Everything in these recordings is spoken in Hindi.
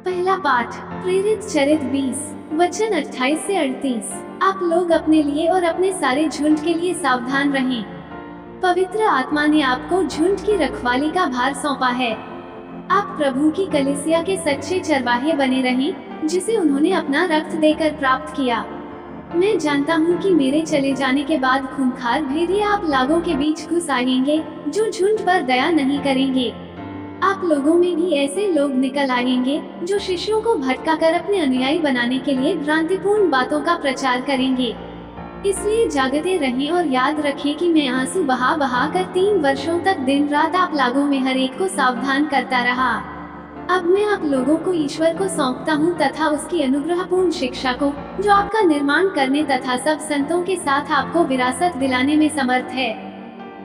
पहला पाठ प्रेरित चरित 20 वचन 28 से 38। आप लोग अपने लिए और अपने सारे झुंड के लिए सावधान रहें। पवित्र आत्मा ने आपको झुंड की रखवाली का भार सौंपा है। आप प्रभु की कलीसिया के सच्चे चरवाहे बने रहें, जिसे उन्होंने अपना रक्त देकर प्राप्त किया। मैं जानता हूँ कि मेरे चले जाने के बाद खूंखार भेड़िए आप लागों के बीच घुस आएंगे, जो झुंड पर दया नहीं करेंगे। आप लोगों में भी ऐसे लोग निकल आएंगे, जो शिष्यों को भटकाकर अपने अनुयायी बनाने के लिए भ्रांतिपूर्ण बातों का प्रचार करेंगे। इसलिए जागते रहें और याद रखें कि मैं आंसू बहा बहा कर 3 वर्षों तक दिन रात आप लोगों में हर एक को सावधान करता रहा। अब मैं आप लोगों को ईश्वर को सौंपता हूँ तथा उसकी अनुग्रहपूर्ण शिक्षा को, जो आपका निर्माण करने तथा सब संतों के साथ आपको विरासत दिलाने में समर्थ है।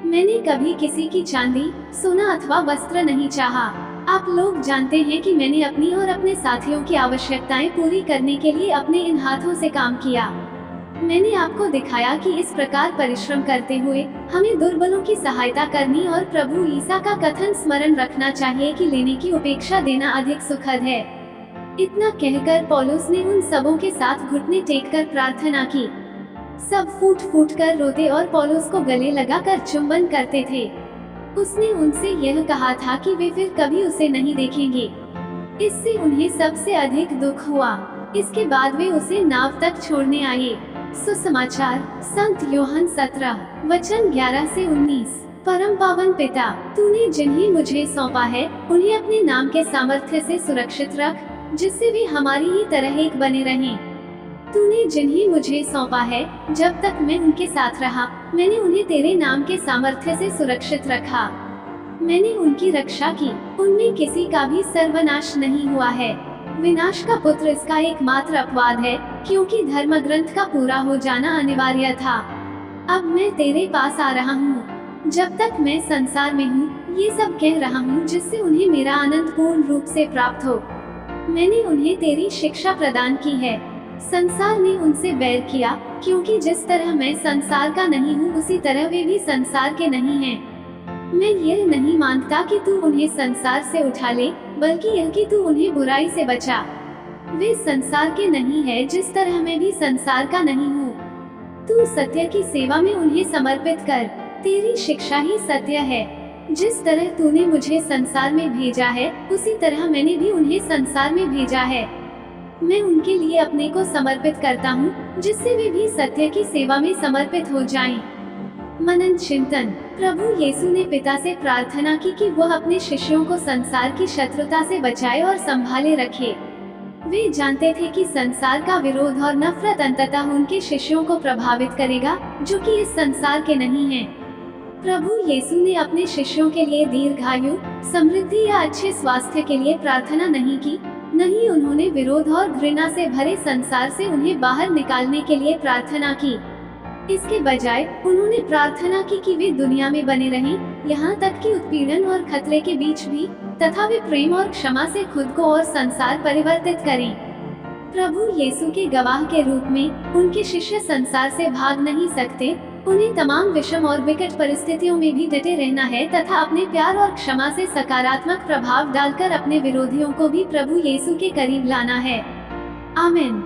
मैंने कभी किसी की चांदी, सोना अथवा वस्त्र नहीं चाहा। आप लोग जानते हैं कि मैंने अपनी और अपने साथियों की आवश्यकताएं पूरी करने के लिए अपने इन हाथों से काम किया। मैंने आपको दिखाया कि इस प्रकार परिश्रम करते हुए हमें दुर्बलों की सहायता करनी और प्रभु ईसा का कथन स्मरण रखना चाहिए कि लेने की उपेक्षा देना अधिक सुखद है। इतना कहकर पौलुस ने उन सबों के साथ घुटने टेककर प्रार्थना की। सब फूट फूट कर रोते और पौलुस को गले लगाकर चुंबन करते थे। उसने उनसे यह कहा था कि वे फिर कभी उसे नहीं देखेंगे। इससे उन्हें सबसे अधिक दुख हुआ। इसके बाद वे उसे नाव तक छोड़ने आए। सुसमाचार संत यूहन्ना 17 वचन 11 से 19। परम पावन पिता, तूने जिन्हें मुझे सौंपा है उन्हें अपने नाम के सामर्थ्य से सुरक्षित रख, जिससे वे हमारी ही तरह एक बने रहें। तूने जिन्हें मुझे सौंपा है, जब तक मैं उनके साथ रहा, मैंने उन्हें तेरे नाम के सामर्थ्य से सुरक्षित रखा। मैंने उनकी रक्षा की, उनमें किसी का भी सर्वनाश नहीं हुआ है। विनाश का पुत्र इसका एकमात्र अपवाद है, क्योंकि धर्म ग्रंथ का पूरा हो जाना अनिवार्य था। अब मैं तेरे पास आ रहा हूँ। जब तक मैं संसार में हूँ, ये सब कह रहा हूँ जिससे उन्हें मेरा आनंद पूर्ण रूप से प्राप्त हो। मैंने उन्हें तेरी शिक्षा प्रदान की है। संसार ने उनसे बैर किया, क्योंकि जिस तरह मैं संसार का नहीं हूँ, उसी तरह वे भी संसार के नहीं हैं। मैं यह नहीं मानता कि तू उन्हें संसार से उठा ले, बल्कि यह कि तू उन्हें बुराई से बचा। वे संसार के नहीं है, जिस तरह मैं भी संसार का नहीं हूँ। तू सत्य की सेवा में उन्हें समर्पित कर। तेरी शिक्षा ही सत्य है। जिस तरह तूने मुझे संसार में भेजा है, उसी तरह मैंने भी उन्हें संसार में भेजा है। मैं उनके लिए अपने को समर्पित करता हूँ, जिससे वे भी सत्य की सेवा में समर्पित हो जाएं। मनन चिंतन। प्रभु यीशु ने पिता से प्रार्थना की कि वह अपने शिष्यों को संसार की शत्रुता से बचाए और संभाले रखे। वे जानते थे कि संसार का विरोध और नफरत अंततः उनके शिष्यों को प्रभावित करेगा, जो कि इस संसार के नहीं हैं। प्रभु यीशु ने अपने शिष्यों के लिए दीर्घायु, समृद्धि या अच्छे स्वास्थ्य के लिए प्रार्थना नहीं की। नहीं, उन्होंने विरोध और घृणा से भरे संसार से उन्हें बाहर निकालने के लिए प्रार्थना की। इसके बजाय उन्होंने प्रार्थना की कि वे दुनिया में बने रहें, यहाँ तक कि उत्पीड़न और खतरे के बीच भी, तथा वे प्रेम और क्षमा से खुद को और संसार परिवर्तित करें। प्रभु यीशु के गवाह के रूप में उनके शिष्य संसार से भाग नहीं सकते। उन्हें तमाम विषम और विकट परिस्थितियों में भी डटे रहना है तथा अपने प्यार और क्षमा से सकारात्मक प्रभाव डालकर अपने विरोधियों को भी प्रभु यीशु के करीब लाना है। आमीन।